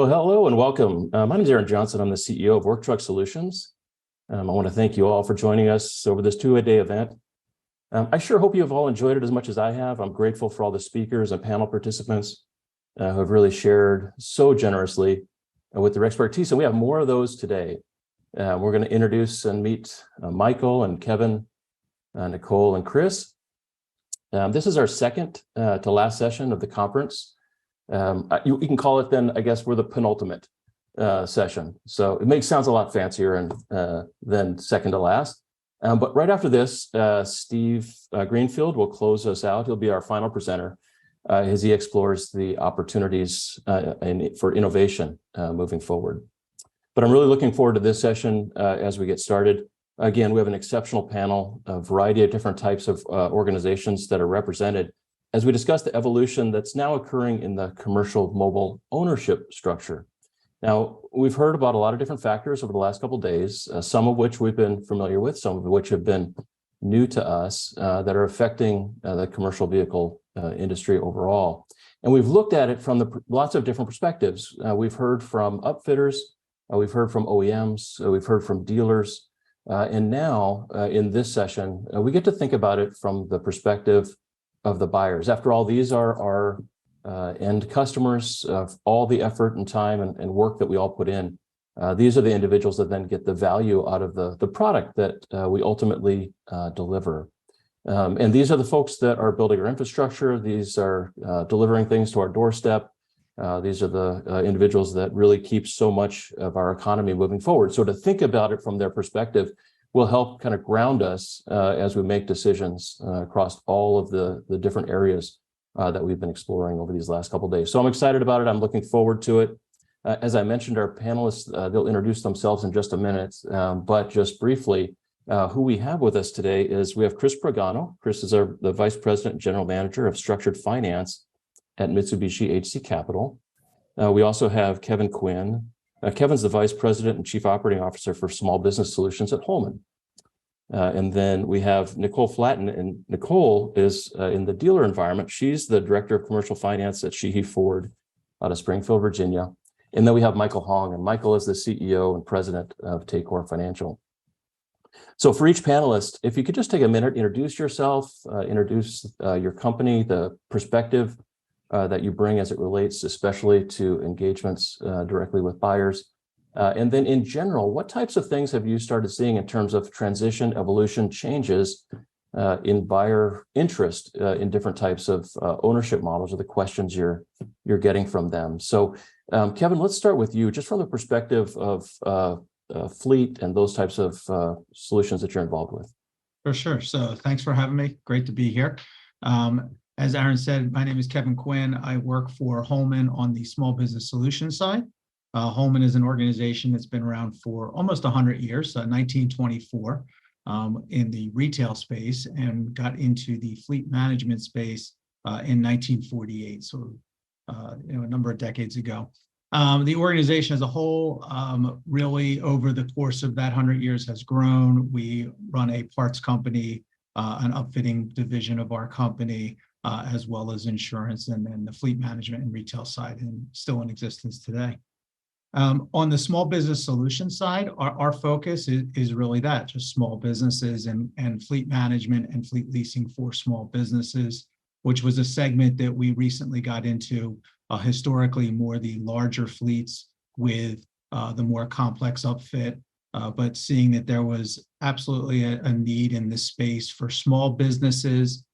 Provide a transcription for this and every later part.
Well, hello and welcome. My name is Aaron Johnson. I'm the CEO of Work Truck Solutions. I want to thank you all for joining us over this two-day event. I sure hope you have all enjoyed it as much as I have. I'm grateful for all the speakers and panel participants who have really shared so generously with their expertise. And we have more of those today. We're going to introduce and meet Michael and Kevin, Nicolle and Chris. This is our second to last session of the conference. You can call it then, I guess, we're the penultimate session. So it sounds a lot fancier and than second to last. But right after this, Steve Greenfield will close us out. He'll be our final presenter as he explores the opportunities for innovation moving forward. But I'm really looking forward to this session as we get started. Again, we have an exceptional panel, a variety of different types of organizations that are represented as we discuss the evolution that's now occurring in the commercial mobile ownership structure. Now, we've heard about a lot of different factors over the last couple of days, some of which we've been familiar with, some of which have been new to us that are affecting the commercial vehicle industry overall. And we've looked at it from lots of different perspectives. We've heard from upfitters, we've heard from OEMs, we've heard from dealers, and now in this session, we get to think about it from the perspective of the buyers. After all, these are our end customers of all the effort and time and work that we all put in. These are the individuals that then get the value out of the product that we ultimately deliver. And these are the folks that are building our infrastructure. These are delivering things to our doorstep. These are the individuals that really keep so much of our economy moving forward. So to think about it from their perspective will help kind of ground us as we make decisions across all of the different areas that we've been exploring over these last couple of days. So I'm excited about it. I'm looking forward to it. As I mentioned, our panelists, they'll introduce themselves in just a minute, but just briefly, who we have with us today is we have Chris Pagano. Chris is the Vice President and General Manager of Structured Finance at Mitsubishi HC Capital. We also have Kevin Quinn. Kevin's the Vice President and Chief Operating Officer for Small Business Solutions at Holman. And then we have Nicolle Flaten, and Nicolle is in the dealer environment. She's the Director of Commercial Finance at Sheehy Ford out of Springfield, Virginia. And then we have Michael Hong, and Michael is the CEO and President of Taycor Financial. So for each panelist, if you could just take a minute, introduce yourself, introduce your company, the perspective that you bring as it relates especially to engagements directly with buyers. And then in general, what types of things have you started seeing in terms of transition, evolution, changes in buyer interest in different types of ownership models, or the questions you're getting from them? So Kevin, let's start with you, just from the perspective of fleet and those types of solutions that you're involved with. For sure. So thanks for having me. Great to be here. As Aaron said, my name is Kevin Quinn. I work for Holman on the small business solution side. Holman is an organization that's been around for almost 100 years, 1924, in the retail space, and got into the fleet management space in 1948, so a number of decades ago. The organization as a whole, really over the course of that 100 years has grown. We run a parts company, an upfitting division of our company, as well as insurance and then the fleet management and retail side, and still in existence today. On the small business solution side, our focus is really that, just small businesses and fleet management and fleet leasing for small businesses, which was a segment that we recently got into, historically more the larger fleets with the more complex upfit, but seeing that there was absolutely a need in this space for small businesses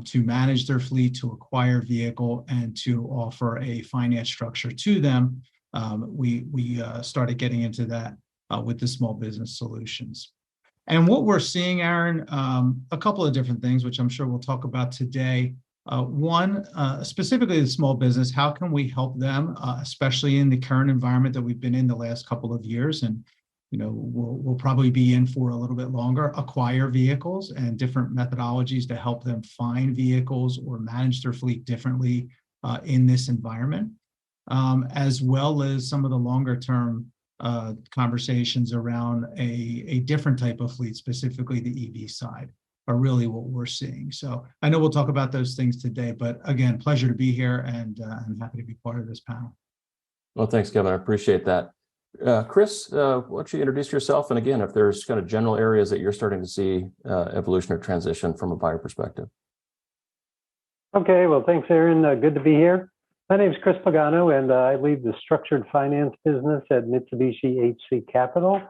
to manage their fleet, to acquire vehicle, and to offer a finance structure to them. We started getting into that with the small business solutions. And what we're seeing, Aaron, a couple of different things, which I'm sure we'll talk about today. One, specifically the small business, how can we help them, especially in the current environment that we've been in the last couple of years, and we'll probably be in for a little bit longer, acquire vehicles and different methodologies to help them find vehicles or manage their fleet differently in this environment, as well as some of the longer term conversations around a different type of fleet, specifically the EV side, are really what we're seeing. So I know we'll talk about those things today, but again, pleasure to be here, and I'm happy to be part of this panel. Well, thanks, Kevin. I appreciate that. Chris, why don't you introduce yourself? And again, if there's kind of general areas that you're starting to see evolution or transition from a buyer perspective. Okay, well, thanks, Aaron. Good to be here. My name is Chris Pagano, and I lead the structured finance business at Mitsubishi HC Capital.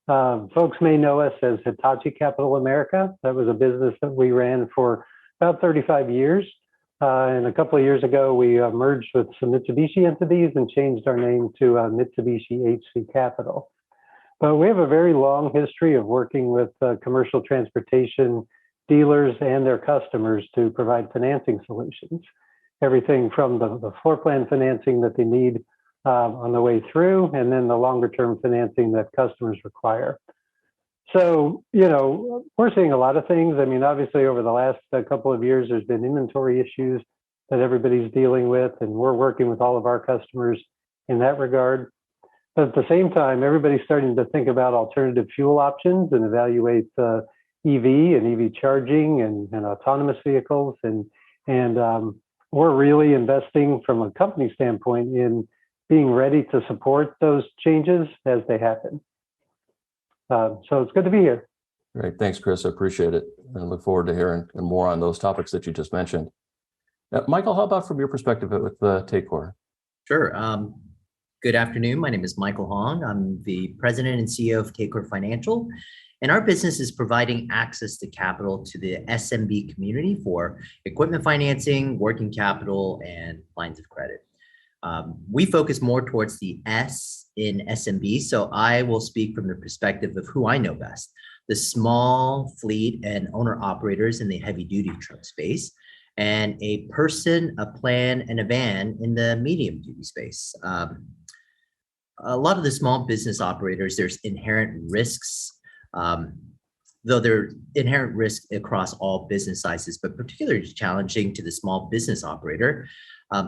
Folks may know us as Hitachi Capital America. That was a business that we ran for about 35 years. And a couple of years ago, we merged with some Mitsubishi entities and changed our name to Mitsubishi HC Capital. But we have a very long history of working with commercial transportation dealers and their customers to provide financing solutions. Everything from the floor plan financing that they need on the way through, and then the longer term financing that customers require. So, we're seeing a lot of things. I mean, obviously, over the last couple of years, there's been inventory issues that everybody's dealing with, and we're working with all of our customers in that regard. But at the same time, everybody's starting to think about alternative fuel options and evaluate EV and EV charging and autonomous vehicles. And we're really investing from a company standpoint in being ready to support those changes as they happen. So it's good to be here. Great. Thanks, Chris. I appreciate it. And look forward to hearing more on those topics that you just mentioned. Michael, how about from your perspective with Taycor? Sure. Good afternoon. My name is Michael Hong. I'm the president and CEO of Taycor Financial. And our business is providing access to capital to the SMB community for equipment financing, working capital, and lines of credit. We focus more towards the S in SMB, so I will speak from the perspective of who I know best, the small fleet and owner operators in the heavy duty truck space, and a person, a plan, and a van in the medium duty space. A lot of the small business operators, there's inherent risks, though there are inherent risks across all business sizes, but particularly challenging to the small business operator.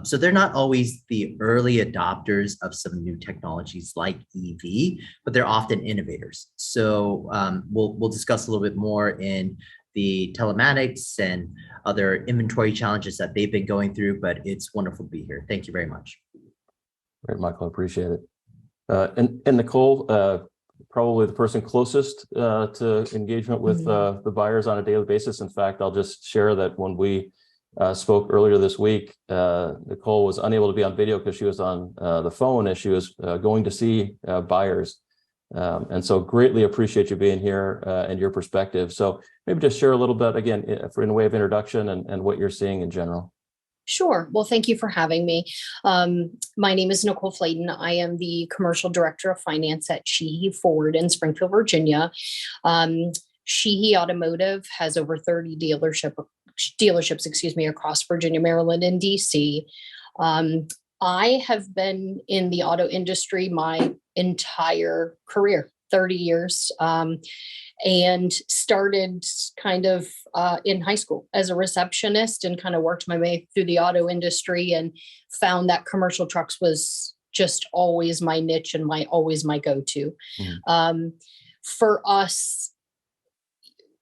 So they're not always the early adopters of some new technologies like EV, but they're often innovators. So we'll discuss a little bit more in the telematics and other inventory challenges that they've been going through, but it's wonderful to be here. Thank you very much. Great, Michael, I appreciate it. And Nicolle, probably the person closest to engagement with the buyers on a daily basis. In fact, I'll just share that when we spoke earlier this week, Nicolle was unable to be on video because she was on the phone as she was going to see buyers. And so greatly appreciate you being here and your perspective. So maybe just share a little bit, again, in a way of introduction and what you're seeing in general. Sure. Well, thank you for having me. My name is Nicolle Flaten. I am the Commercial Director of Finance at Sheehy Ford in Springfield, Virginia. Sheehy Automotive has over 30 dealerships, across Virginia, Maryland, and DC. I have been in the auto industry my entire career, 30 years, and started kind of in high school as a receptionist and kind of worked my way through the auto industry and found that commercial trucks was just always my niche and always my go-to. For us,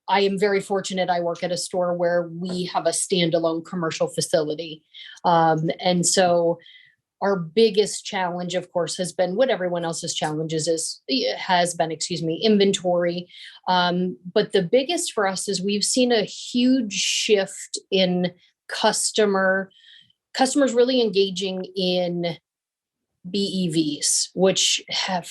I am very fortunate. I work at a store where we have a standalone commercial facility. And so our biggest challenge, of course, has been what everyone else's challenges has been, inventory. But the biggest for us is we've seen a huge shift in customers really engaging in BEVs, which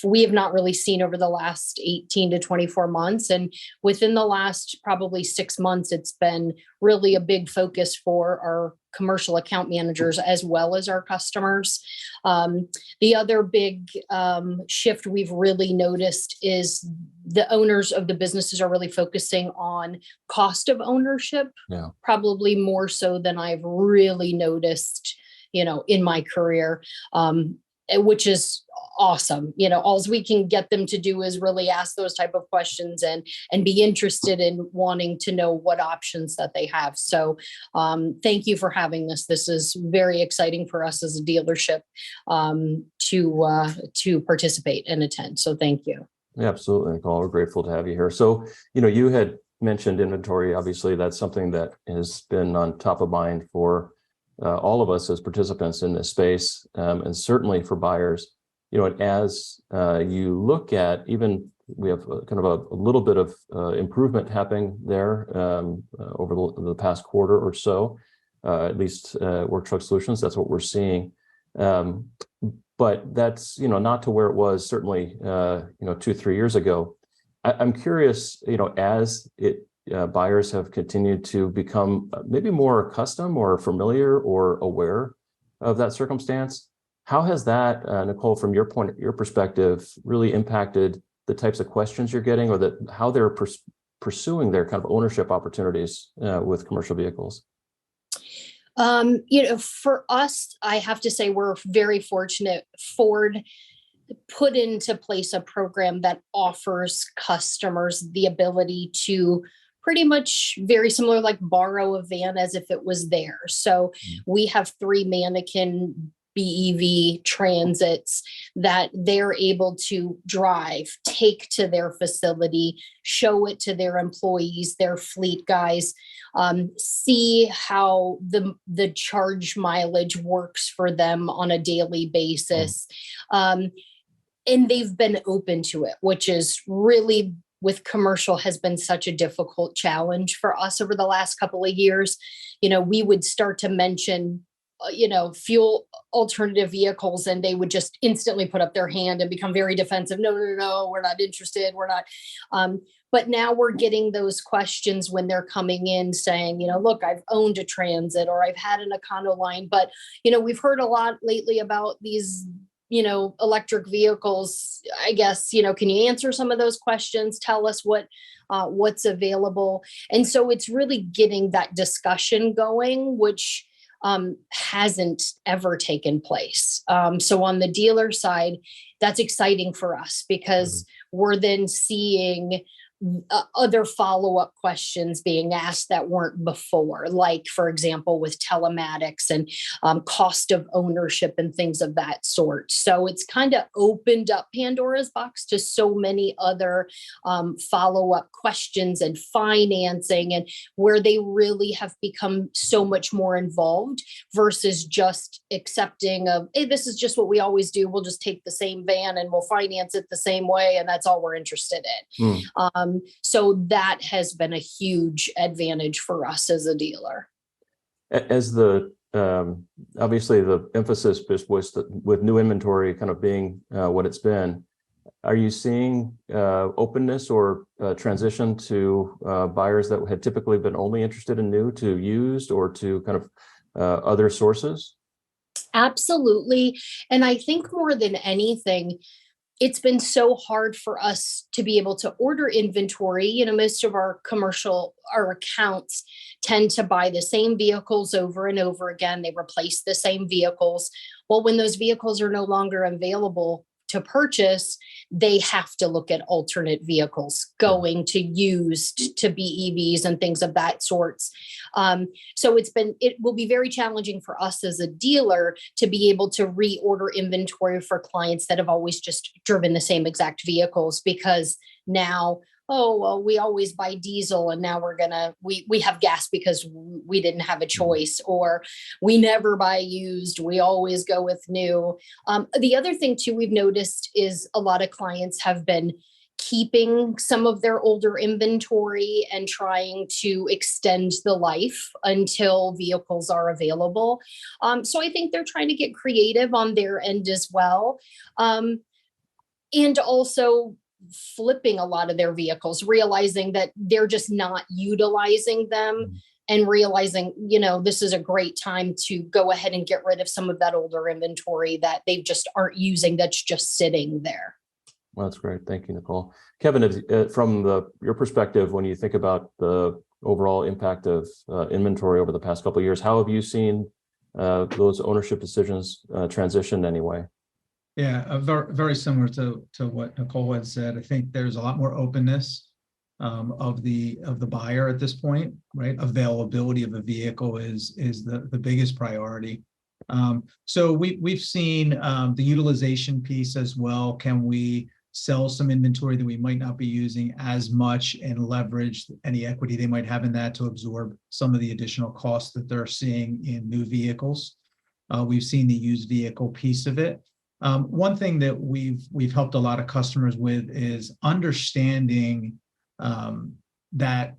we have not really seen over the last 18 to 24 months. And within the last probably 6 months, it's been really a big focus for our commercial account managers as well as our customers. The other big shift we've really noticed is the owners of the businesses are really focusing on cost of ownership, probably more so than I've really noticed, in my career. Which is awesome. All we can get them to do is really ask those type of questions and be interested in wanting to know what options that they have. So thank you for having this. This is very exciting for us as a dealership to participate and attend. So thank you. Yeah, absolutely, Nicolle. We're grateful to have you here. So, you had mentioned inventory. Obviously, that's something that has been on top of mind for all of us as participants in this space, and certainly for buyers. As you look at, even we have kind of a little bit of improvement happening there over the past quarter or so, at least Work Truck Solutions, that's what we're seeing. But that's, not to where it was certainly, 2-3 years ago. I'm curious, as buyers have continued to become maybe more accustomed or familiar or aware of that circumstance, how has that, Nicolle, from your perspective, really impacted the types of questions you're getting, or how they're pursuing their kind of ownership opportunities with commercial vehicles? For us, I have to say we're very fortunate. Ford put into place a program that offers customers the ability to pretty much very similar, like borrow a van as if it was theirs. So we have 3 mannequin BEV transits that they're able to drive, take to their facility, show it to their employees, their fleet guys, see how the charge mileage works for them on a daily basis. And they've been open to it, which is really, with commercial, has been such a difficult challenge for us over the last couple of years. We would start to mention fuel alternative vehicles, and they would just instantly put up their hand and become very defensive. No, we're not interested. We're not. But now we're getting those questions when they're coming in saying, look, I've owned a Transit or I've had an Econoline, but, we've heard a lot lately about these, electric vehicles. I guess, can you answer some of those questions? Tell us what's available. And so it's really getting that discussion going, which hasn't ever taken place. So on the dealer side, that's exciting for us because we're then seeing other follow-up questions being asked that weren't before, like, for example, with telematics and cost of ownership and things of that sort. So it's kind of opened up Pandora's box to so many other follow-up questions and financing, and where they really have become so much more involved versus just accepting of, hey, this is just what we always do. We'll just take the same van and we'll finance it the same way, and that's all we're interested in. So that has been a huge advantage for us as a dealer. As obviously the emphasis was with new inventory kind of being what it's been, are you seeing openness or transition to buyers that had typically been only interested in new to used, or to kind of other sources? Absolutely. And I think more than anything, it's been so hard for us to be able to order inventory. Most of our accounts tend to buy the same vehicles over and over again. They replace the same vehicles. Well, when those vehicles are no longer available to purchase, they have to look at alternate vehicles, going to used, to BEVs and things of that sorts. So it will be very challenging for us as a dealer to be able to reorder inventory for clients that have always just driven the same exact vehicles, because now, oh, well, we always buy diesel and now we have gas because we didn't have a choice, or we never buy used. We always go with new. The other thing too, we've noticed is a lot of clients have been keeping some of their older inventory and trying to extend the life until vehicles are available. So I think they're trying to get creative on their end as well. And also flipping a lot of their vehicles, realizing that they're just not utilizing them, and realizing, this is a great time to go ahead and get rid of some of that older inventory that they just aren't using, that's just sitting there. Well, that's great. Thank you, Nicolle. Kevin, from your perspective, when you think about the overall impact of inventory over the past couple of years, how have you seen those ownership decisions transition anyway? Yeah, very, very similar to what Nicolle had said. I think there's a lot more openness of the buyer at this point, right? Availability of a vehicle is the biggest priority. So we've seen the utilization piece as well. Can we sell some inventory that we might not be using as much and leverage any equity they might have in that to absorb some of the additional costs that they're seeing in new vehicles. We've seen the used vehicle piece of it. One thing that we've helped a lot of customers with is understanding that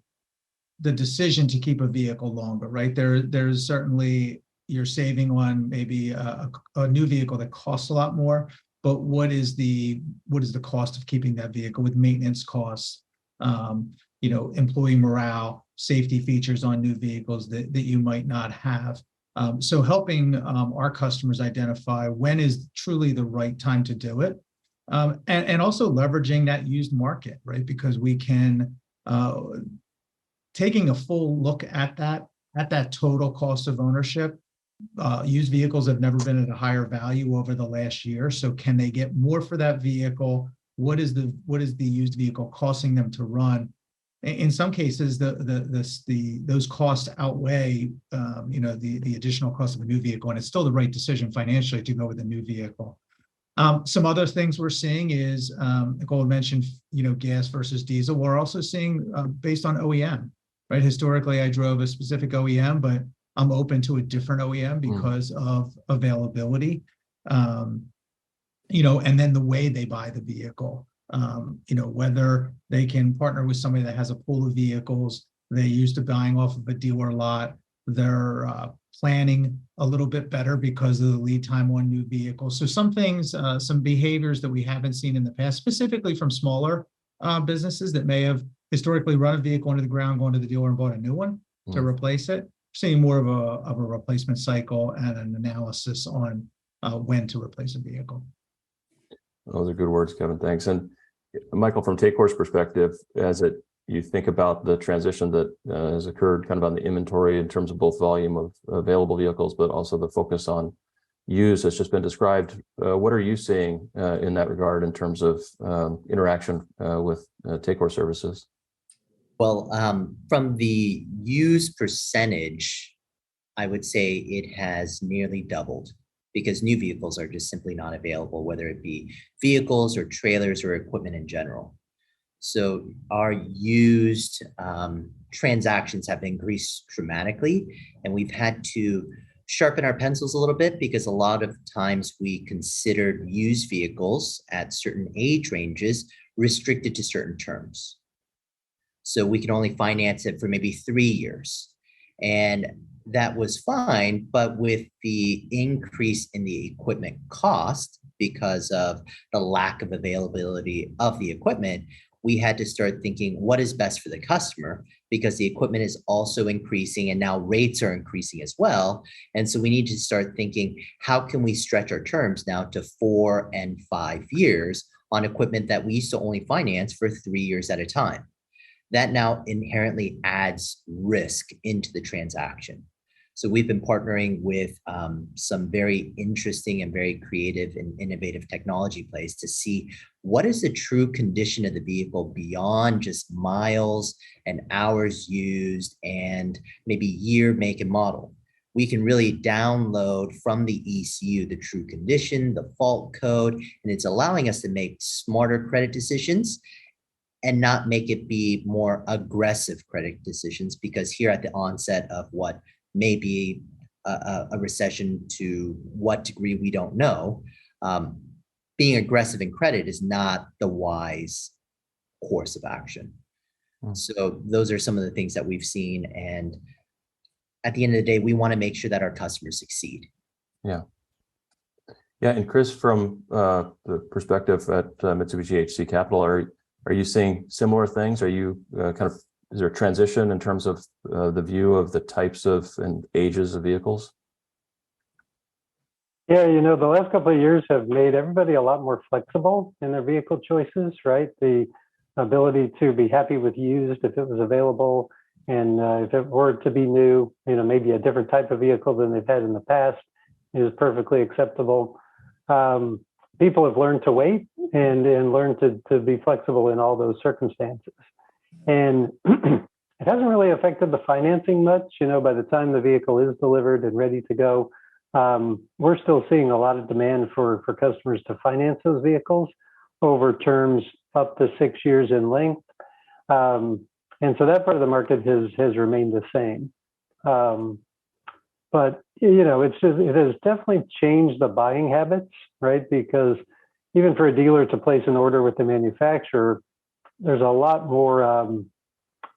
the decision to keep a vehicle longer, right? There's certainly you're saving on maybe a new vehicle that costs a lot more, but what is the cost of keeping that vehicle with maintenance costs, employee morale, safety features on new vehicles that you might not have. So helping our customers identify when is truly the right time to do it, and also leveraging that used market, right? Because we can taking a full look at that total cost of ownership. Used vehicles have never been at a higher value over the last year. So can they get more for that vehicle? What is the used vehicle costing them to run? In some cases, those costs outweigh the additional cost of a new vehicle, and it's still the right decision financially to go with a new vehicle. Some other things we're seeing is Nicolle mentioned gas versus diesel. We're also seeing based on OEM, right? Historically, I drove a specific OEM, but I'm open to a different OEM because of availability, and then the way they buy the vehicle, whether they can partner with somebody that has a pool of vehicles, they're used to buying off of a dealer lot, they're planning a little bit better because of the lead time on new vehicles. So some things, some behaviors that we haven't seen in the past, specifically from smaller businesses that may have historically run a vehicle into the ground, gone to the dealer and bought a new one to replace it. Seeing more of a replacement cycle and an analysis on when to replace a vehicle. Those are good words, Kevin. Thanks. And Michael, from Taycor's perspective, you think about the transition that has occurred kind of on the inventory in terms of both volume of available vehicles, but also the focus on use has just been described. What are you seeing in that regard in terms of interaction with Taycor services? Well, from the use percentage, I would say it has nearly doubled because new vehicles are just simply not available, whether it be vehicles or trailers or equipment in general. So our used transactions have increased dramatically, and we've had to sharpen our pencils a little bit because a lot of times we considered used vehicles at certain age ranges restricted to certain terms. So we can only finance it for maybe 3 years. And that was fine, but with the increase in the equipment cost because of the lack of availability of the equipment, we had to start thinking what is best for the customer because the equipment is also increasing and now rates are increasing as well. And so we need to start thinking, how can we stretch our terms now to 4 and 5 years on equipment that we used to only finance for 3 years at a time? That now inherently adds risk into the transaction. So we've been partnering with some very interesting and very creative and innovative technology plays to see what is the true condition of the vehicle beyond just miles and hours used and maybe year, make, and model. We can really download from the ECU the true condition, the fault code, and it's allowing us to make smarter credit decisions and not make it be more aggressive credit decisions, because here at the onset of what may be a recession, to what degree we don't know, being aggressive in credit is not the wise course of action. So those are some of the things that we've seen. And at the end of the day, we want to make sure that our customers succeed. Yeah. Yeah. And Chris, from the perspective at Mitsubishi HC Capital, are you seeing similar things? Are you is there a transition in terms of the view of the types of and ages of vehicles? Yeah, the last couple of years have made everybody a lot more flexible in their vehicle choices, right? The ability to be happy with used if it was available, and if it were to be new, maybe a different type of vehicle than they've had in the past is perfectly acceptable. People have learned to wait and learn to be flexible in all those circumstances. And it hasn't really affected the financing much. By the time the vehicle is delivered and ready to go, we're still seeing a lot of demand for customers to finance those vehicles. over terms up to 6 years in length. And so that part of the market has remained the same. But, it has definitely changed the buying habits, right? Because even for a dealer to place an order with the manufacturer, there's a lot more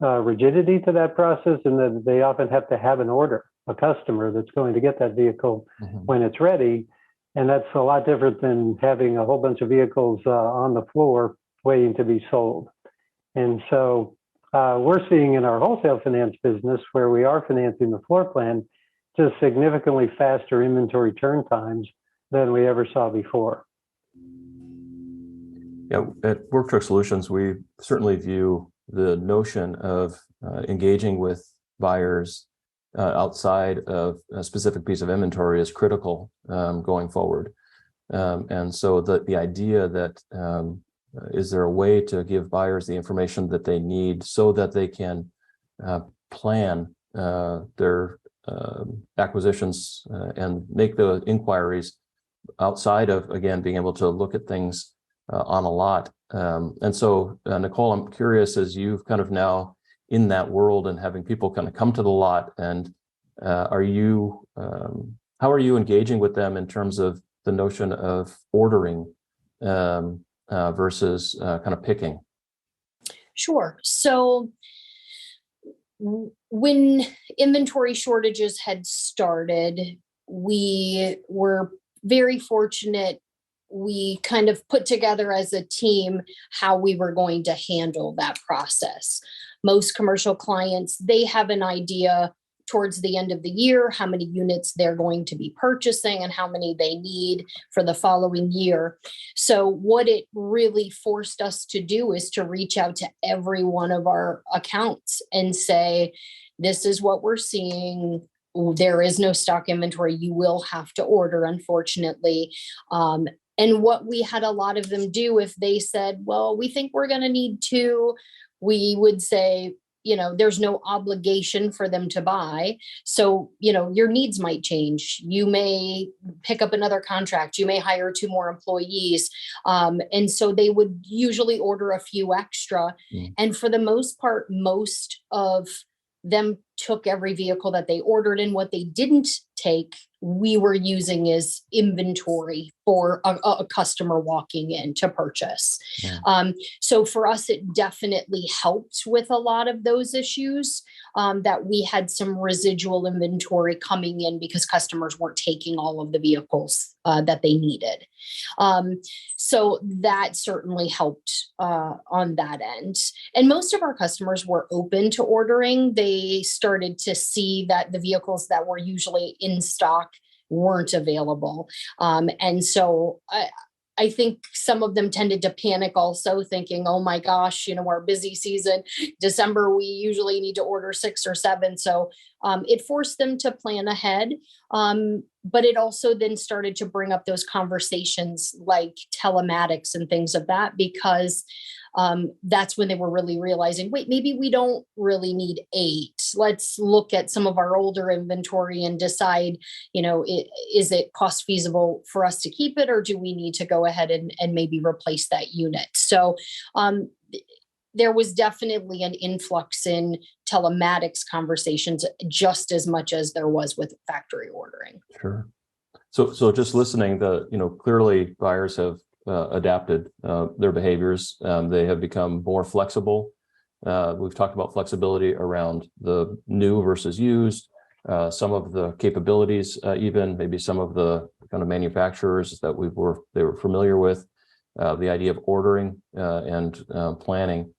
rigidity to that process, and that they often have to have a customer that's going to get that vehicle when it's ready. And that's a lot different than having a whole bunch of vehicles on the floor waiting to be sold. And so we're seeing in our wholesale finance business, where we are financing the floor plan, just significantly faster inventory turn times than we ever saw before. Yeah, at Work Truck Solutions, we certainly view the notion of engaging with buyers outside of a specific piece of inventory as critical going forward. And so the idea that is there a way to give buyers the information that they need so that they can plan their acquisitions and make the inquiries outside of, again, being able to look at things on a lot. And so, Nicolle, I'm curious, as you've kind of now in that world and having people kind of come to the lot, and how are you engaging with them in terms of the notion of ordering versus kind of picking? Sure. So when inventory shortages had started, we were very fortunate. We kind of put together as a team how we were going to handle that process. Most commercial clients, they have an idea towards the end of the year how many units they're going to be purchasing and how many they need for the following year. So what it really forced us to do is to reach out to every one of our accounts and say, this is what we're seeing. There is no stock inventory. You will have to order, unfortunately. And what we had a lot of them do, if they said, well, we think we're going to need two, we would say, there's no obligation for them to buy. So, your needs might change. You may pick up another contract. You may hire 2 more employees. And so they would usually order a few extra. And for the most part, most of them took every vehicle that they ordered, and what they didn't take, we were using as inventory for a customer walking in to purchase. So for us, it definitely helped with a lot of those issues, that we had some residual inventory coming in because customers weren't taking all of the vehicles that they needed. So that certainly helped on that end. And most of our customers were open to ordering. They started to see that the vehicles that were usually in stock weren't available. And so I think some of them tended to panic also, thinking, oh my gosh, our busy season, December, we usually need to order 6 or 7. So it forced them to plan ahead. But it also then started to bring up those conversations like telematics and things of that, because that's when they were really realizing, wait, maybe we don't really need 8. Let's look at some of our older inventory and decide, is it cost feasible for us to keep it, or do we need to go ahead and maybe replace that unit? So there was definitely an influx in telematics conversations just as much as there was with factory ordering. Sure. So just listening, clearly buyers have adapted their behaviors. They have become more flexible. We've talked about flexibility around the new versus used, some of the capabilities, even maybe some of the kind of manufacturers that they were familiar with, the idea of ordering and planning.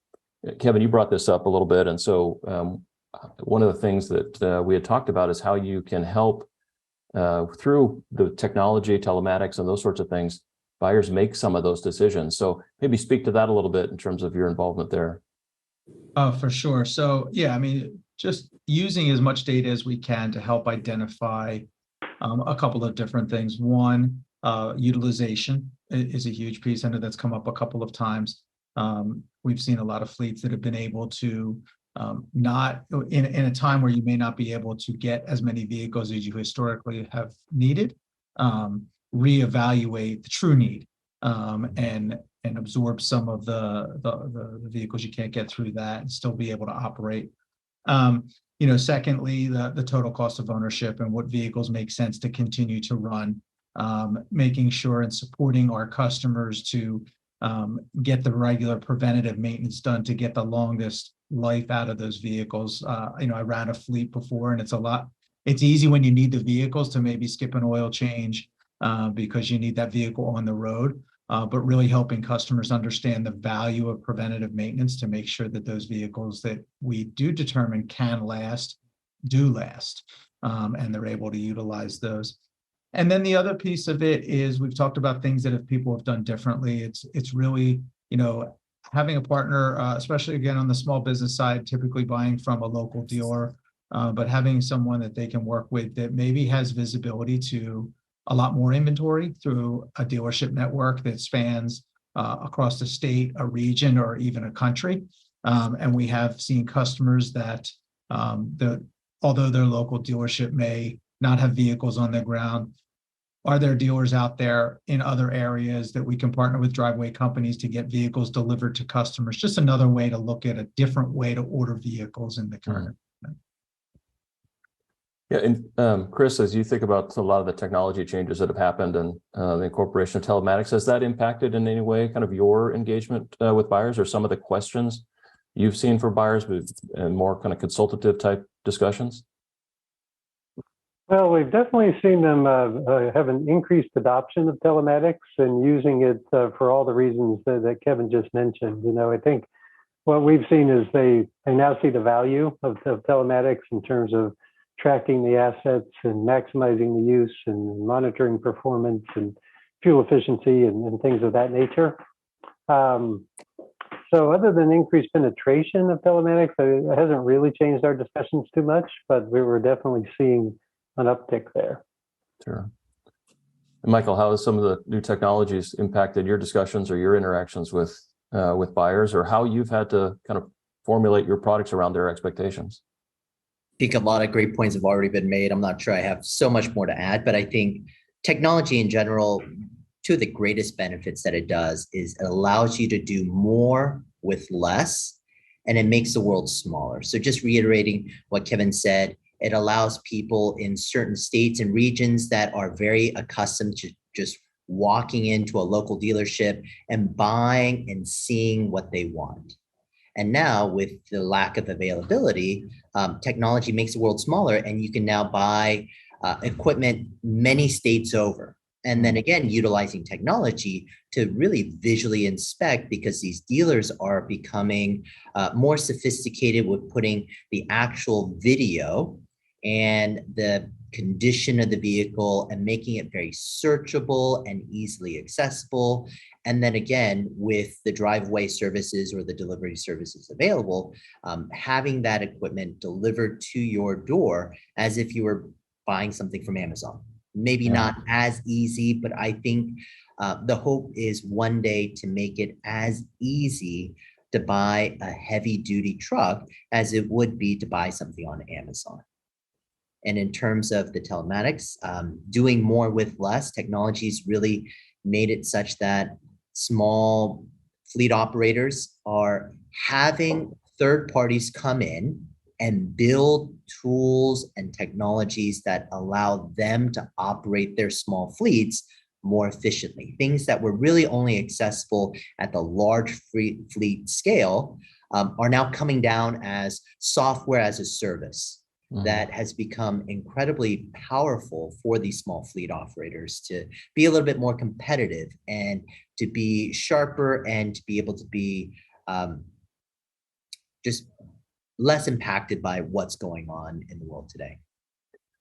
Kevin, you brought this up a little bit, and so one of the things that we had talked about is how you can help through the technology, telematics, and those sorts of things, buyers make some of those decisions. So maybe speak to that a little bit in terms of your involvement there. Oh, for sure. So yeah, just using as much data as we can to help identify a couple of different things. One, utilization is a huge piece. I know that's come up a couple of times. We've seen a lot of fleets that have been able to not in a time where you may not be able to get as many vehicles as you historically have needed, reevaluate the true need and and absorb some of the vehicles you can't get through that and still be able to operate. Secondly, the total cost of ownership and what vehicles make sense to continue to run, making sure and supporting our customers to get the regular preventative maintenance done to get the longest life out of those vehicles. I ran a fleet before, and it's easy when you need the vehicles to maybe skip an oil change because you need that vehicle on the road. But really helping customers understand the value of preventative maintenance to make sure that those vehicles that we do determine can last, do last, and they're able to utilize those. And then the other piece of it is we've talked about things that if people have done differently, it's really, having a partner, especially again on the small business side, typically buying from a local dealer, but having someone that they can work with that maybe has visibility to a lot more inventory through a dealership network that spans across the state, a region, or even a country. And we have seen customers that although their local dealership may not have vehicles on the ground, are there dealers out there in other areas that we can partner with driveway companies to get vehicles delivered to customers? Just another way to look at a different way to order vehicles in the current. Yeah, and Chris, as you think about a lot of the technology changes that have happened and the incorporation of telematics, has that impacted in any way kind of your engagement with buyers or some of the questions you've seen for buyers with more kind of consultative type discussions? Well, we've definitely seen them have an increased adoption of telematics and using it for all the reasons that Kevin just mentioned. I think what we've seen is they now see the value of telematics in terms of tracking the assets and maximizing the use and monitoring performance and fuel efficiency and things of that nature. So other than increased penetration of telematics, it hasn't really changed our discussions too much, but we were definitely seeing an uptick there. Sure. And Michael, how has some of the new technologies impacted your discussions or your interactions with buyers, or how you've had to kind of formulate your products around their expectations? I think a lot of great points have already been made. I'm not sure I have so much more to add, but I think technology in general, two of the greatest benefits that it does is it allows you to do more with less, and it makes the world smaller. So just reiterating what Kevin said, it allows people in certain states and regions that are very accustomed to just walking into a local dealership and buying and seeing what they want. And now with the lack of availability, technology makes the world smaller, and you can now buy equipment many states over. And then again, utilizing technology to really visually inspect, because these dealers are becoming more sophisticated with putting the actual video and the condition of the vehicle and making it very searchable and easily accessible. And then again, with the driveway services or the delivery services available, having that equipment delivered to your door as if you were buying something from Amazon. Maybe not as easy, but I think the hope is one day to make it as easy to buy a heavy duty truck as it would be to buy something on Amazon. And in terms of the telematics, doing more with less, technology's really made it such that small fleet operators are having third parties come in and build tools and technologies that allow them to operate their small fleets more efficiently. Things that were really only accessible at the large fleet scale are now coming down as software as a service. That has become incredibly powerful for these small fleet operators to be a little bit more competitive and to be sharper and to be able to be just less impacted by what's going on in the world today.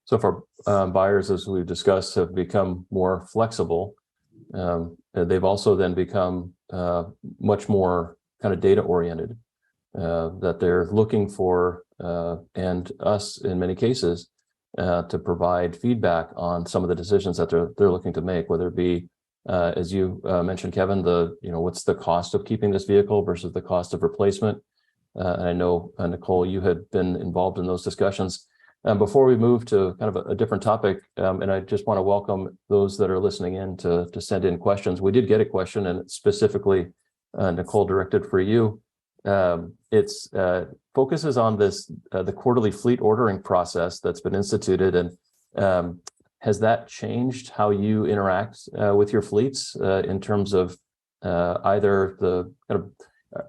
So for buyers, as we've discussed, have become more flexible. They've also then become much more kind of data oriented, that they're looking for and us in many cases to provide feedback on some of the decisions that they're looking to make, whether it be as you mentioned, Kevin, what's the cost of keeping this vehicle versus the cost of replacement. And I know Nicolle, you had been involved in those discussions. Before we move to kind of a different topic, and I just want to welcome those that are listening in to send in questions. We did get a question, and it's specifically Nicolle, directed for you. It's focuses on this the quarterly fleet ordering process that's been instituted, and has that changed how you interact with your fleets in terms of either the kind of,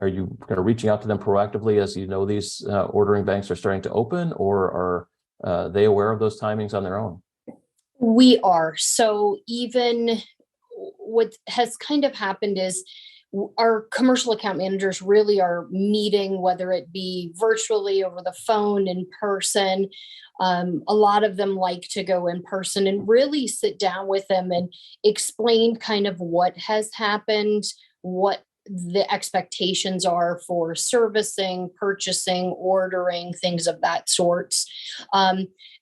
are you kind of reaching out to them proactively as you know these ordering banks are starting to open, or are they aware of those timings on their own? We are. So even what has kind of happened is our commercial account managers really are meeting, whether it be virtually, over the phone, in person. A lot of them like to go in person and really sit down with them and explain kind of what has happened, what the expectations are for servicing, purchasing, ordering, things of that sort.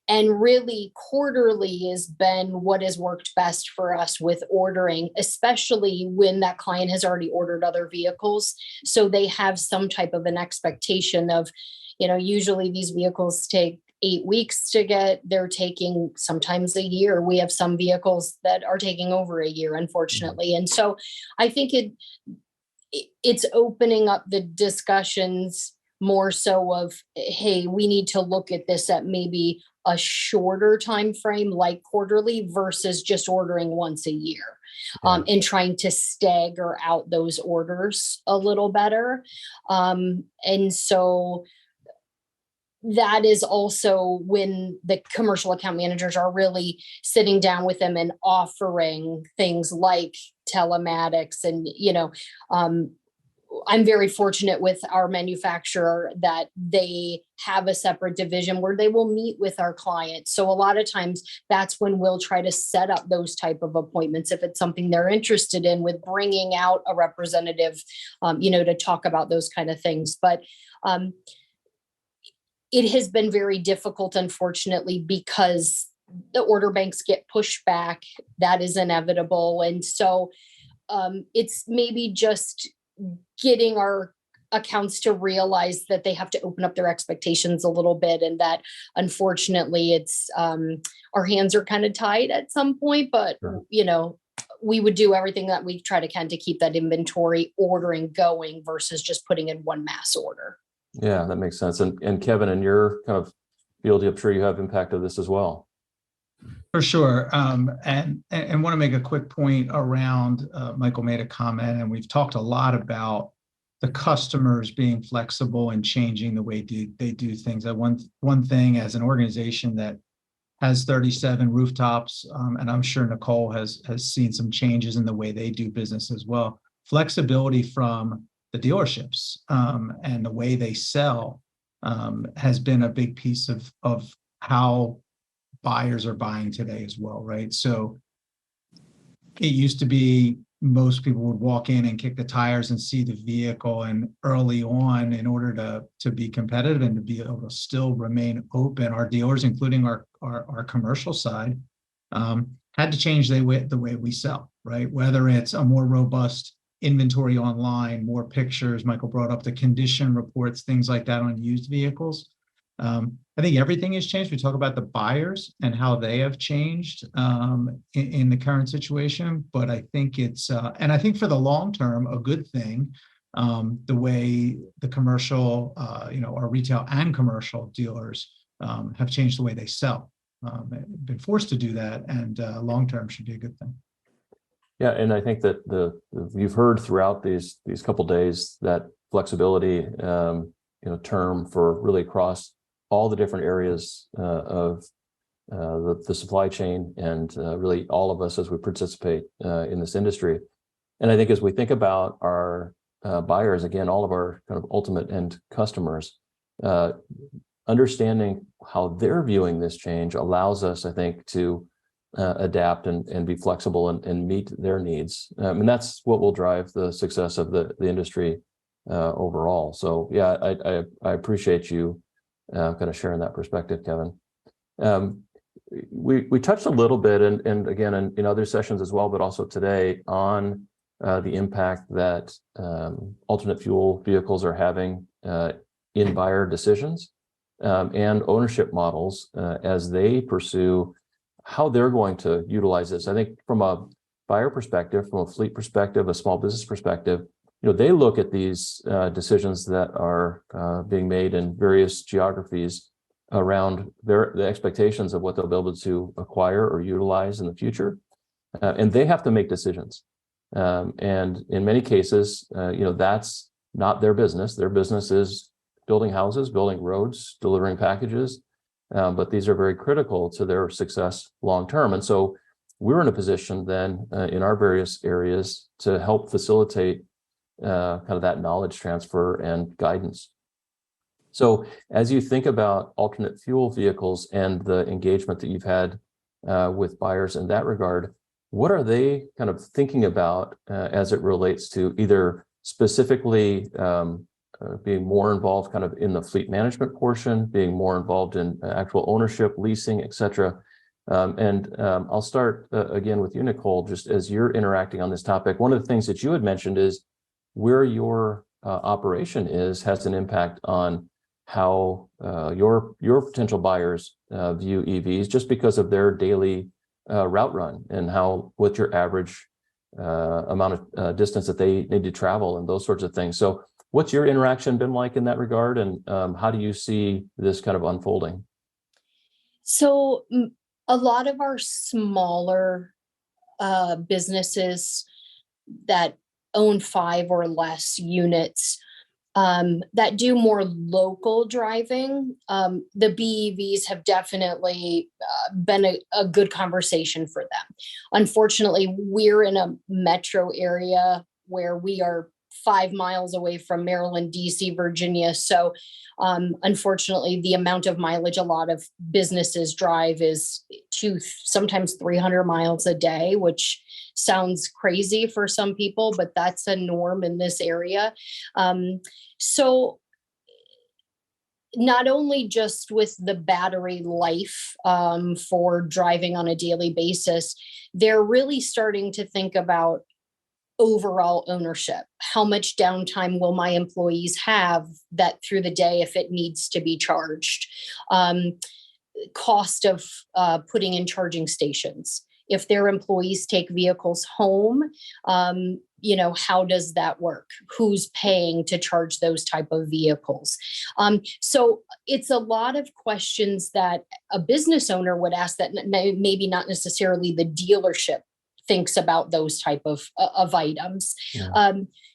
And really quarterly has been what has worked best for us with ordering, especially when that client has already ordered other vehicles. So they have some type of an expectation of, usually these vehicles take 8 weeks to get, they're taking sometimes a year. We have some vehicles that are taking over a year, unfortunately. And so I think it's opening up the discussions more so of, hey, we need to look at this at maybe a shorter time frame, like quarterly, versus just ordering once a year, and trying to stagger out those orders a little better. And so that is also when the commercial account managers are really sitting down with them and offering things like telematics. And, I'm very fortunate with our manufacturer that they have a separate division where they will meet with our clients. So a lot of times that's when we'll try to set up those type of appointments if it's something they're interested in, with bringing out a representative, to talk about those kind of things. But it has been very difficult, unfortunately, because the order banks get pushed back. That is inevitable. And so it's maybe just getting our accounts to realize that they have to open up their expectations a little bit, and that unfortunately it's our hands are kind of tied at some point, but Sure. We would do everything that we try to keep that inventory ordering going versus just putting in one mass order. Yeah, that makes sense. And Kevin, in your kind of field, I'm sure you have impact of this as well. For sure. And want to make a quick point around, Michael made a comment, and we've talked a lot about the customers being flexible and changing the way they do things. One thing, as an organization that has 37 rooftops, and I'm sure Nicolle has seen some changes in the way they do business as well. Flexibility from the dealerships and the way they sell has been a big piece of how buyers are buying today as well, right? So it used to be most people would walk in and kick the tires and see the vehicle, and early on, in order to be competitive and to be able to still remain open, our dealers, including our commercial side, had to change the way we sell, right? Whether it's a more robust inventory online, more pictures, Michael brought up the condition reports, things like that on used vehicles. I think everything has changed. We talk about the buyers and how they have changed in the current situation, but I think it's, and I think for the long term, a good thing, the way the commercial, our retail and commercial dealers have changed the way they sell. Been forced to do that, and long term should be a good thing. Yeah, and I think that you've heard throughout these couple of days that flexibility, term for really across all the different areas of the supply chain, and really all of us as we participate in this industry. And I think as we think about our buyers, again, all of our kind of ultimate end customers, understanding how they're viewing this change allows us, I think, to adapt and be flexible and meet their needs. And that's what will drive the success of the industry overall. So yeah, I appreciate you kind of sharing that perspective, Kevin. We touched a little bit, and again, in other sessions as well, but also today, on the impact that alternate fuel vehicles are having in buyer decisions. and ownership models as they pursue how they're going to utilize this. I think from a buyer perspective, from a fleet perspective, a small business perspective, they look at these decisions that are being made in various geographies around the expectations of what they'll be able to acquire or utilize in the future. And they have to make decisions. And in many cases, that's not their business. Their business is building houses, building roads, delivering packages. But these are very critical to their success long term. And so we're in a position then in our various areas to help facilitate kind of that knowledge transfer and guidance. So as you think about alternate fuel vehicles and the engagement that you've had with buyers in that regard, what are they kind of thinking about as it relates to either specifically being more involved kind of in the fleet management portion, being more involved in actual ownership, leasing, et cetera? I'll start again with you, Nicolle, just as you're interacting on this topic. One of the things that you had mentioned is where your operation has an impact on how your potential buyers view EVs just because of their daily route run and what your average amount of distance that they need to travel and those sorts of things. So what's your interaction been like in that regard, and how do you see this kind of unfolding? So a lot of our smaller businesses that own 5 or less units that do more local driving, the BEVs have definitely been a good conversation for them. Unfortunately, we're in a metro area where we are 5 miles away from Maryland, DC, Virginia. So unfortunately, the amount of mileage a lot of businesses drive is sometimes 300 miles a day, which sounds crazy for some people, but that's a norm in this area. So not only just with the battery life for driving on a daily basis, they're really starting to think about overall ownership. How much downtime will my employees have that through the day if it needs to be charged? Cost of putting in charging stations. If their employees take vehicles home, how does that work? Who's paying to charge those type of vehicles? So it's a lot of questions that a business owner would ask that maybe not necessarily the dealership thinks about those type of items. Yeah.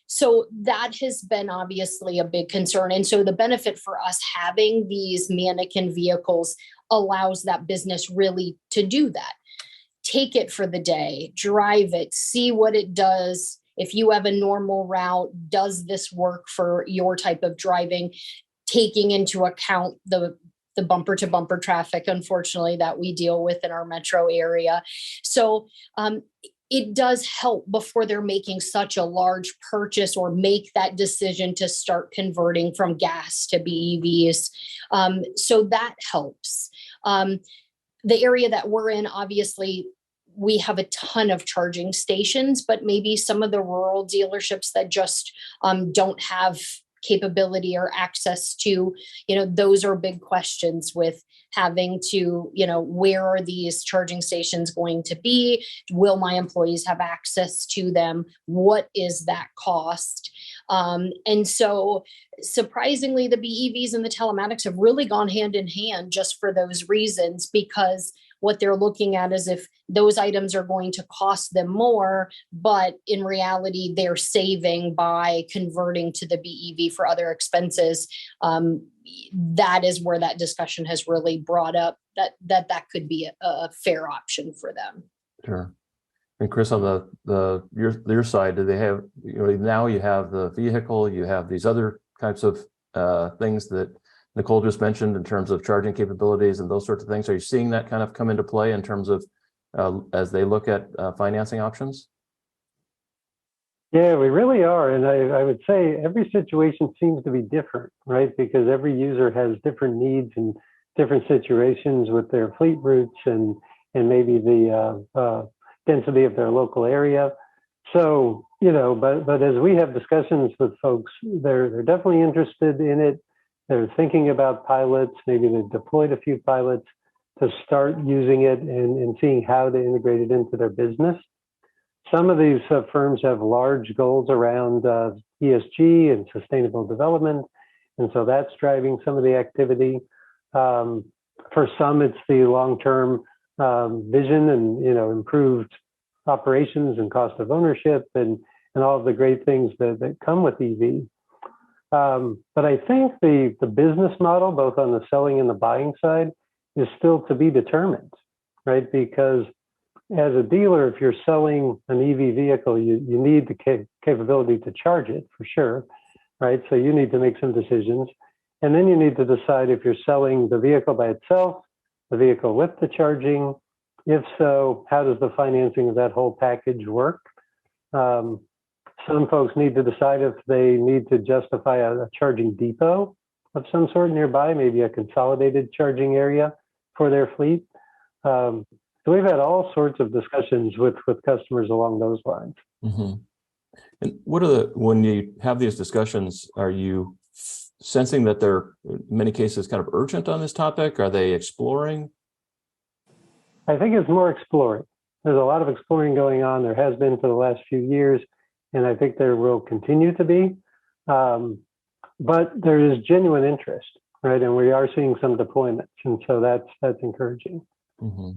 So that has been obviously a big concern. And so the benefit for us having these mannequin vehicles allows that business really to do that. Take it for the day, drive it, see what it does. If you have a normal route, does this work for your type of driving? Taking into account the bumper to bumper traffic, unfortunately, that we deal with in our metro area. So it does help before they're making such a large purchase or make that decision to start converting from gas to BEVs. So that helps. The area that we're in, obviously, we have a ton of charging stations, but maybe some of the rural dealerships that just don't have capability or access to, those are big questions with having to, where are these charging stations going to be? Will my employees have access to them? What is that cost? And so surprisingly, the BEVs and the telematics have really gone hand in hand just for those reasons, because what they're looking at is if those items are going to cost them more, but in reality, they're saving by converting to the BEV for other expenses. That is where that discussion has really brought up that could be a fair option for them. Sure. And Chris, on your side, do they have, now you have the vehicle, you have these other types of things that Nicolle just mentioned in terms of charging capabilities and those sorts of things. Are you seeing that kind of come into play in terms of as they look at financing options? Yeah, we really are. And I would say every situation seems to be different, right? Because every user has different needs and different situations with their fleet routes and maybe the density of their local area. So, but as we have discussions with folks, they're definitely interested in it. They're thinking about pilots. Maybe they've deployed a few pilots to start using it and seeing how to integrate it into their business. Some of these firms have large goals around ESG and sustainable development, and so that's driving some of the activity. For some, it's the long-term vision and improved operations and cost of ownership and all of the great things that come with EV. But I think the business model, both on the selling and the buying side, is still to be determined, right? Because as a dealer, if you're selling an EV vehicle, you need the capability to charge it for sure, right? So you need to make some decisions. And then you need to decide if you're selling the vehicle by itself, the vehicle with the charging. If so, how does the financing of that whole package work? Some folks need to decide if they need to justify a charging depot of some sort nearby, maybe a consolidated charging area for their fleet. So we've had all sorts of discussions with customers along those lines. Mm-hmm. And when you have these discussions, are you sensing that they're in many cases kind of urgent on this topic? Are they exploring? I think it's more exploring. There's a lot of exploring going on. There has been for the last few years, and I think there will continue to be. But there is genuine interest, right? And we are seeing some deployments, and so that's encouraging. Mm-hmm.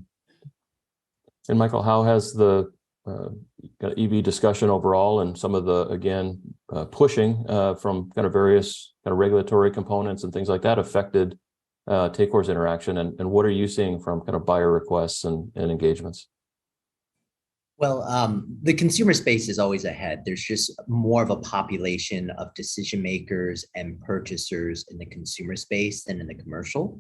And Michael, how has the EV discussion overall and some of the, again, pushing from kind of various kind of regulatory components and things like that affected Taycor's interaction? And what are you seeing from kind of buyer requests and engagements? Well, the consumer space is always ahead. There's just more of a population of decision makers and purchasers in the consumer space than in the commercial.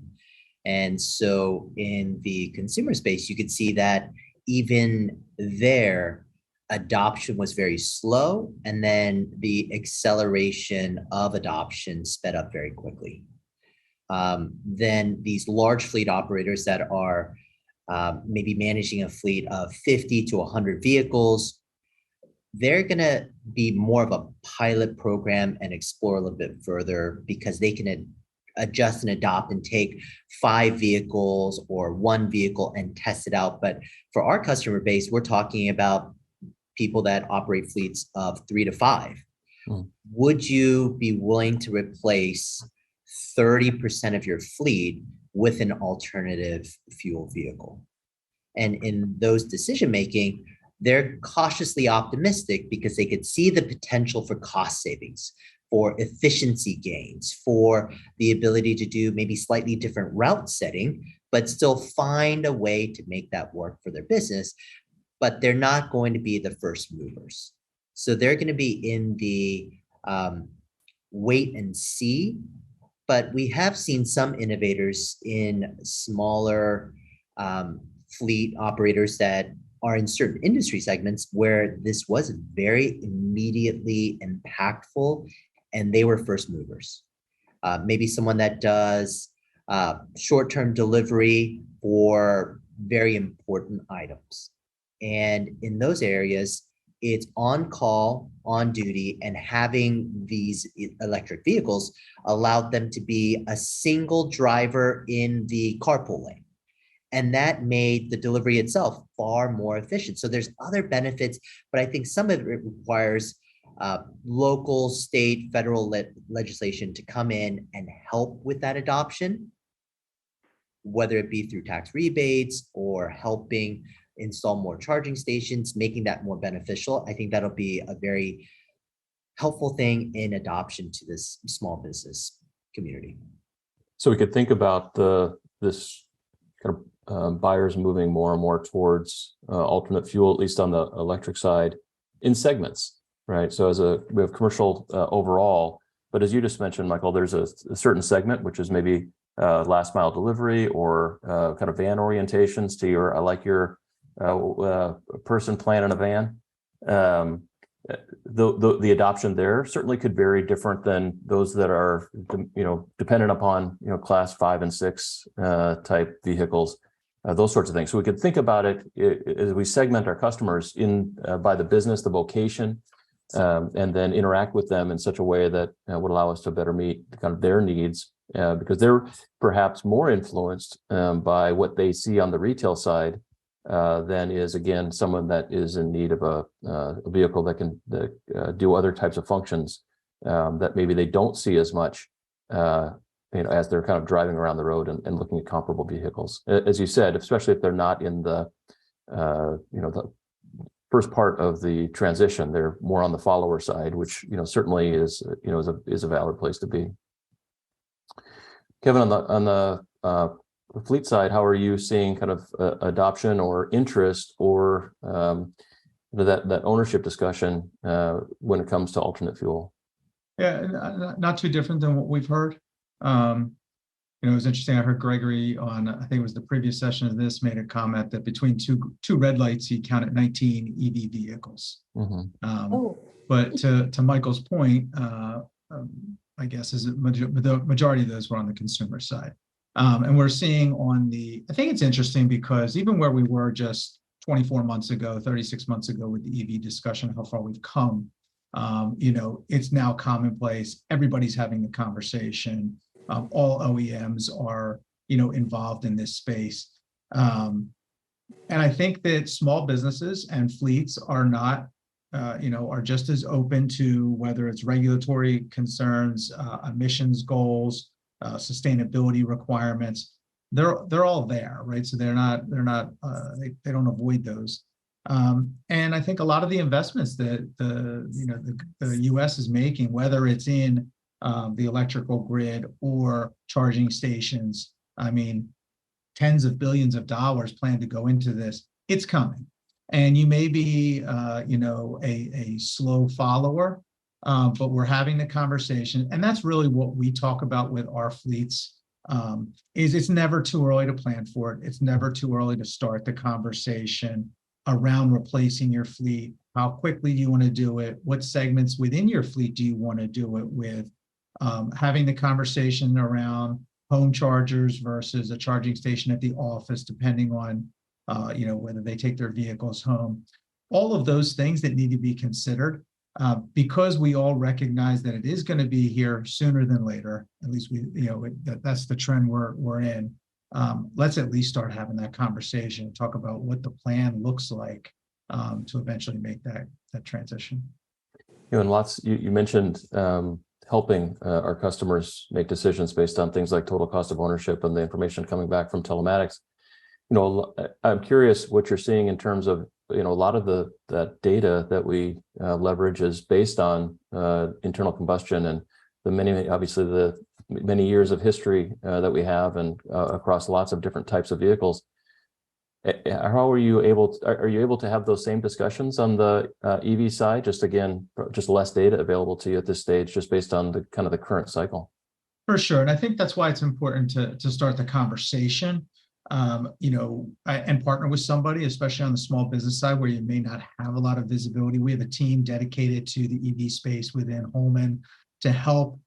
And so in the consumer space, you could see that even there, adoption was very slow, and then the acceleration of adoption sped up very quickly. Then these large fleet operators that are maybe managing a fleet of 50 to 100 vehicles, they're going to be more of a pilot program and explore a little bit further because they can adjust and adopt and take 5 vehicles or 1 vehicle and test it out. But for our customer base, we're talking about people that operate fleets of 3 to 5. Would you be willing to replace 30% of your fleet with an alternative fuel vehicle? And in those decision making, they're cautiously optimistic because they could see the potential for cost savings, for efficiency gains, for the ability to do maybe slightly different route setting, but still find a way to make that work for their business. But they're not going to be the first movers. So they're going to be in the wait and see. But we have seen some innovators in smaller fleet operators that are in certain industry segments where this was very immediately impactful and they were first movers. Maybe someone that does short-term delivery for very important items. And in those areas, it's on call, on duty, and having these electric vehicles allowed them to be a single driver in the carpool lane. And that made the delivery itself far more efficient. So there's other benefits, but I think some of it requires local, state, federal legislation to come in and help with that adoption, whether it be through tax rebates or helping install more charging stations, making that more beneficial. I think that'll be a very helpful thing in adoption to this small business community. So we could think about this kind of buyers moving more and more towards alternate fuel, at least on the electric side, in segments, right? So we have commercial overall, but as you just mentioned, Michael, there's a certain segment, which is maybe last mile delivery or kind of van orientations to I like your person plan in a van. The adoption there certainly could vary different than those that are, dependent upon, class 5 and 6 type vehicles, those sorts of things. So we could think about it as we segment our customers in by the business, the vocation, and then interact with them in such a way that would allow us to better meet kind of their needs, because they're perhaps more influenced by what they see on the retail side than is, again, someone that is in need of a vehicle that can do other types of functions that maybe they don't see as much, as they're kind of driving around the road and looking at comparable vehicles. As you said, especially if they're not in the the first part of the transition, they're more on the follower side, which certainly is a valid place to be. Kevin, on the fleet side, how are you seeing kind of adoption or interest or that ownership discussion when it comes to alternate fuel? Yeah, not too different than what we've heard. It was interesting. I heard Gregory on, I think it was the previous session of this, made a comment that between two red lights, he counted 19 EV vehicles. But to Michael's point, I guess is the majority of those were on the consumer side. And we're seeing I think it's interesting because even where we were just 24 months ago, 36 months ago with the EV discussion, how far we've come, it's now commonplace. Everybody's having the conversation. All OEMs are, involved in this space. And I think that small businesses and fleets are not, are just as open to whether it's regulatory concerns, emissions goals, sustainability requirements. They're all there, right? So they don't avoid those. And I think a lot of the investments that the U.S. is making, whether it's in the electrical grid or charging stations, I mean, tens of billions of dollars plan to go into this. It's coming, and you may be, a slow follower, but we're having the conversation, and that's really what we talk about with our fleets. Is it's never too early to plan for it. It's never too early to start the conversation around replacing your fleet. How quickly do you want to do it? What segments within your fleet do you want to do it with? Having the conversation around home chargers versus a charging station at the office, depending on, whether they take their vehicles home. All of those things that need to be considered, because we all recognize that it is going to be here sooner than later. At least that's the trend we're in. Let's at least start having that conversation and talk about what the plan looks like to eventually make that transition. And you mentioned helping our customers make decisions based on things like total cost of ownership and the information coming back from telematics. I'm curious what you're seeing in terms of, a lot of that data that we leverage is based on internal combustion and the many years of history that we have and across lots of different types of vehicles. How are you able to have those same discussions on the EV side? Just less data available to you at this stage, just based on the kind of the current cycle. For sure, and I think that's why it's important to start the conversation, and partner with somebody, especially on the small business side where you may not have a lot of visibility. We have a team dedicated to the EV space within Holman to help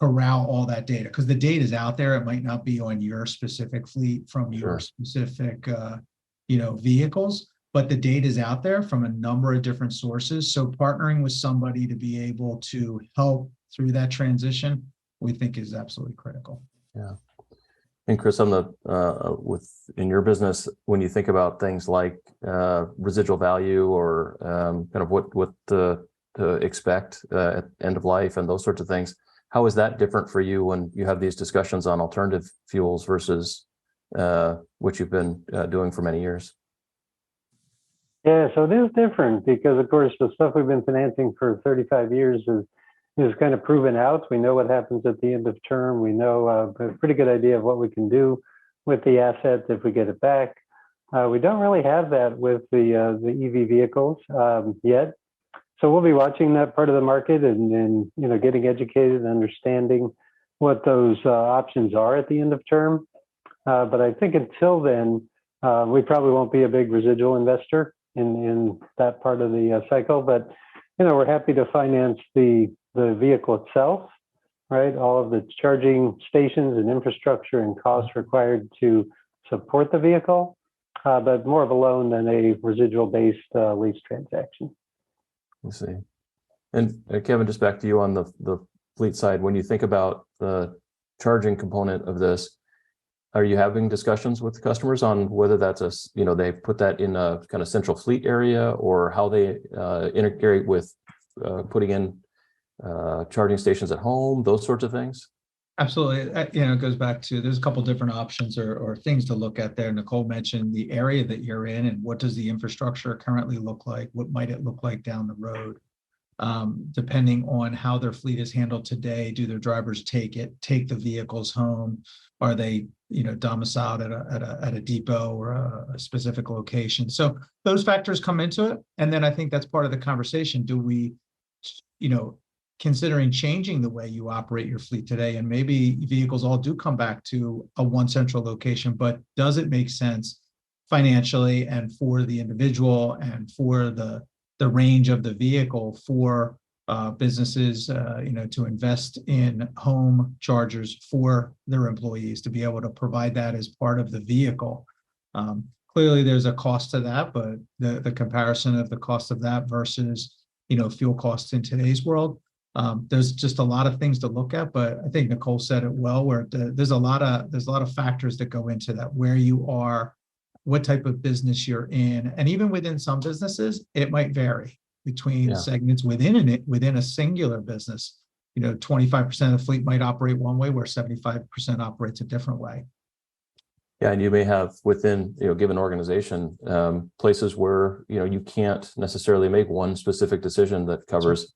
corral all that data, because the data is out there. It might not be on your specific fleet from your specific vehicles, but the data is out there from a number of different sources. So partnering with somebody to be able to help through that transition, we think is absolutely critical. Yeah. And Chris, on in your business, when you think about things like residual value or kind of what to expect at end of life and those sorts of things, how is that different for you when you have these discussions on alternative fuels versus what you've been doing for many years? Yeah, so it is different because, of course, the stuff we've been financing for 35 years is kind of proven out. We know what happens at the end of term. We know a pretty good idea of what we can do with the asset if we get it back. We don't really have that with the EV vehicles yet. So we'll be watching that part of the market and getting educated and understanding what those options are at the end of term. But I think until then, we probably won't be a big residual investor in that part of the cycle. But we're happy to finance the vehicle itself, right? All of the charging stations and infrastructure and costs required to support the vehicle, but more of a loan than a residual-based lease transaction. Let's see. And Kevin, just back to you on the fleet side, when you think about the charging component of this, are you having discussions with customers on whether that's they put that in a kind of central fleet area, or how they integrate with putting in charging stations at home, those sorts of things? Absolutely. It goes back to, there's a couple different options or things to look at there. Nicolle mentioned the area that you're in and what does the infrastructure currently look like? What might it look like down the road? Depending on how their fleet is handled today, do their drivers take the vehicles home? Are they, domiciled at a depot or a specific location? So those factors come into it. And then I think that's part of the conversation. Do we, considering changing the way you operate your fleet today, and maybe vehicles all do come back to a one central location, but does it make sense financially and for the individual and for the range of the vehicle for businesses, to invest in home chargers for their employees, to be able to provide that as part of the vehicle? Clearly, there's a cost to that, but the comparison of the cost of that versus fuel costs in today's world, there's just a lot of things to look at. But I think Nicolle said it well, where there's a lot of factors that go into that, where you are, what type of business you're in, and even within some businesses, it might vary between segments within a singular business. 25% of the fleet might operate one way, where 75% operates a different way. Yeah, and you may have within given organization places where you can't necessarily make one specific decision that covers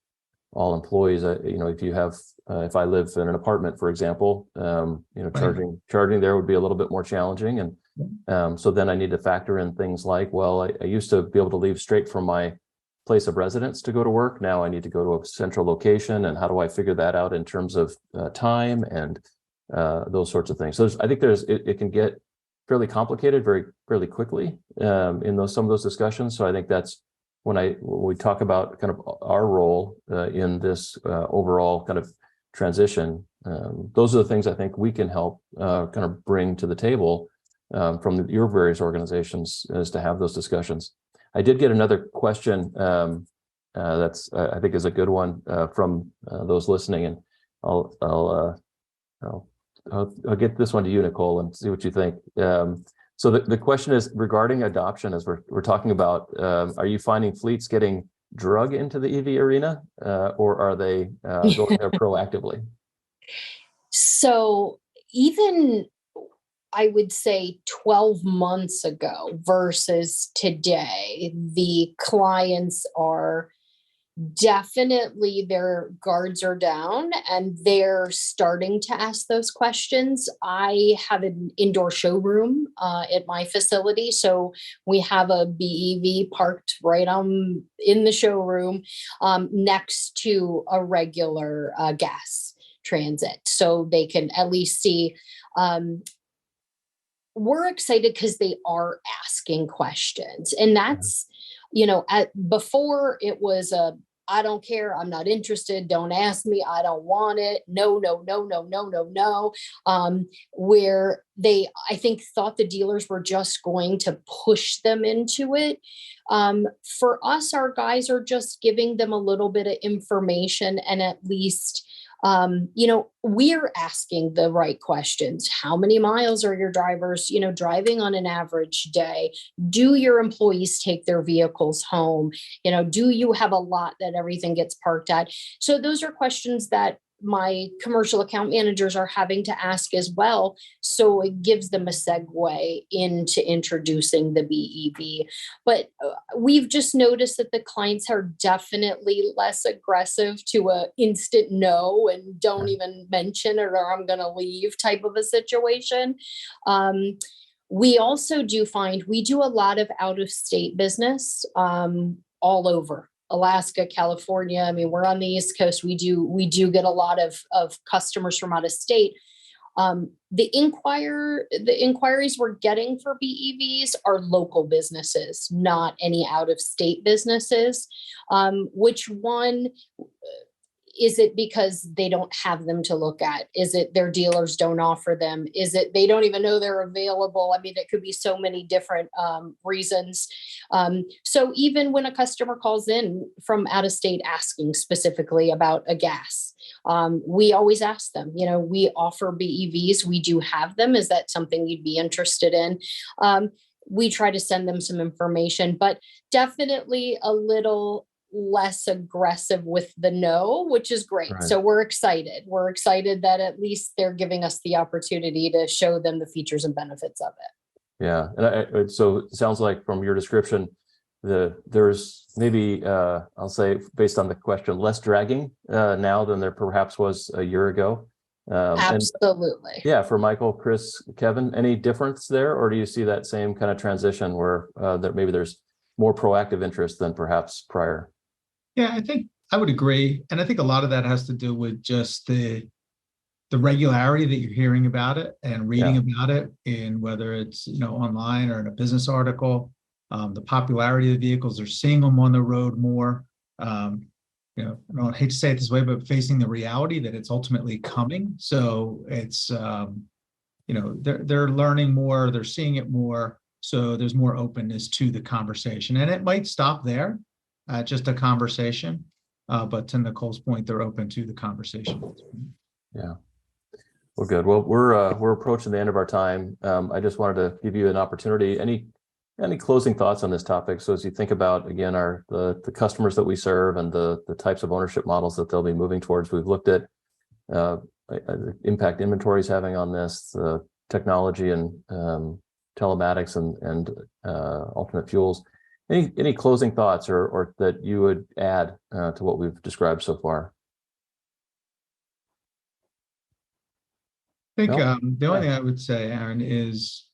all employees. If I live in an apartment, for example, charging there would be a little bit more challenging, and so then I need to factor in things like, well, I used to be able to leave straight from my place of residence to go to work. Now I need to go to a central location, and how do I figure that out in terms of time and those sorts of things? So I think it can get fairly complicated fairly quickly in some of those discussions. So I think that's when we talk about kind of our role in this overall kind of transition. Those are the things I think we can help kind of bring to the table from your various organizations, as to have those discussions. I did get another question that's I think is a good one from those listening, and I'll get this one to you, Nicolle, and see what you think. So the question is regarding adoption, as we're talking about. Are you finding fleets getting drug into the EV arena, or are they going there proactively? So even, I would say 12 months ago versus today, the clients are definitely, their guards are down and they're starting to ask those questions. I have an indoor showroom at my facility. So we have a BEV parked right in the showroom next to a regular gas transit. So they can at least see. We're excited because they are asking questions. And that's, before it was I don't care, I'm not interested, don't ask me, I don't want it, no. Where they, I think, thought the dealers were just going to push them into it. For us, our guys are just giving them a little bit of information, and at least we're asking the right questions. How many miles are your drivers, driving on an average day? Do your employees take their vehicles home? Do you have a lot that everything gets parked at? So those are questions that my commercial account managers are having to ask as well. So it gives them a segue into introducing the BEV. But we've just noticed that the clients are definitely less aggressive to a instant no and don't even mention it, or I'm going to leave type of a situation. We also do find we do a lot of out-of-state business all over. Alaska, California. I mean, we're on the East Coast. We do get a lot of customers from out of state. The inquiries we're getting for BEVs are local businesses, not any out of state businesses. Which one? Is it because they don't have them to look at? Is it their dealers don't offer them? Is it they don't even know they're available? I mean, it could be so many different reasons. So even when a customer calls in from out of state asking specifically about a gas, we always ask them, you know, we offer BEVs. We do have them. Is that something you'd be interested in? We try to send them some information, but definitely a little less aggressive with the no, which is great. Right. So we're excited. We're excited that at least they're giving us the opportunity to show them the features and benefits of it. Yeah. And so it sounds like from your description, there's maybe, I'll say, based on the question, less dragging now than there perhaps was a year ago. Absolutely. And, yeah. For Michael, Chris, Kevin, any difference there? Or do you see that same kind of transition where that maybe there's more proactive interest than perhaps prior? Yeah, I think I would agree. And I think a lot of that has to do with just the regularity that you're hearing about it and reading about it in whether it's, you know, online or in a business article, the popularity of the vehicles, they're seeing them on the road more. You know, I don't hate to say it this way, but facing the reality that it's ultimately coming. So it's, you know, they're learning more, they're seeing it more. So there's more openness to the conversation, and it might stop there. Just a conversation, but to Nicole's point, they're open to the conversation. Yeah, well, good. Well, we're approaching the end of our time. I just wanted to give you an opportunity. Any closing thoughts on this topic? So as you think about, again, the customers that we serve and the types of ownership models that they'll be moving towards, we've looked at the impact inventory is having on this, technology and telematics and alternate fuels. Any closing thoughts or that you would add to what we've described so far? I think the only thing I would say, Aaron, is,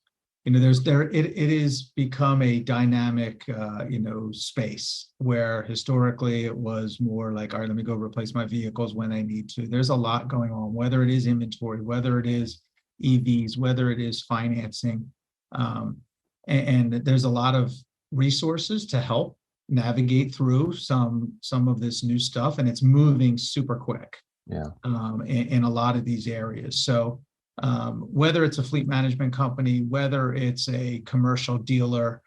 you know, it is become a dynamic, you know, space where historically it was more like, all right, let me go replace my vehicles when I need to. There's a lot going on, whether it is inventory, whether it is EVs, whether it is financing, and there's a lot of resources to help navigate through some of this new stuff, and it's moving super quick. Yeah. In a lot of these areas. So whether it's a fleet management company, whether it's a commercial dealer,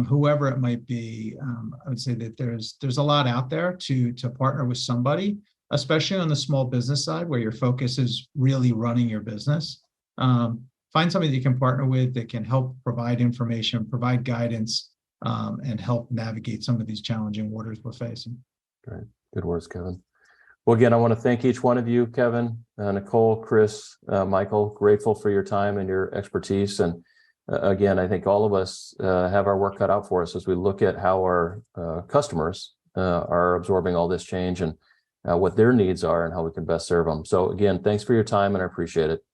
whoever it might be, I would say that there's a lot out there to partner with somebody, especially on the small business side where your focus is really running your business. Find somebody that you can partner with that can help provide information, provide guidance, and help navigate some of these challenging waters we're facing. Great. Good words, Kevin. Well, again, I want to thank each one of you, Kevin, Nicole, Chris, Michael, grateful for your time and your expertise. And again, I think all of us have our work cut out for us as we look at how our customers are absorbing all this change and what their needs are and how we can best serve them. So again, thanks for your time and I appreciate it.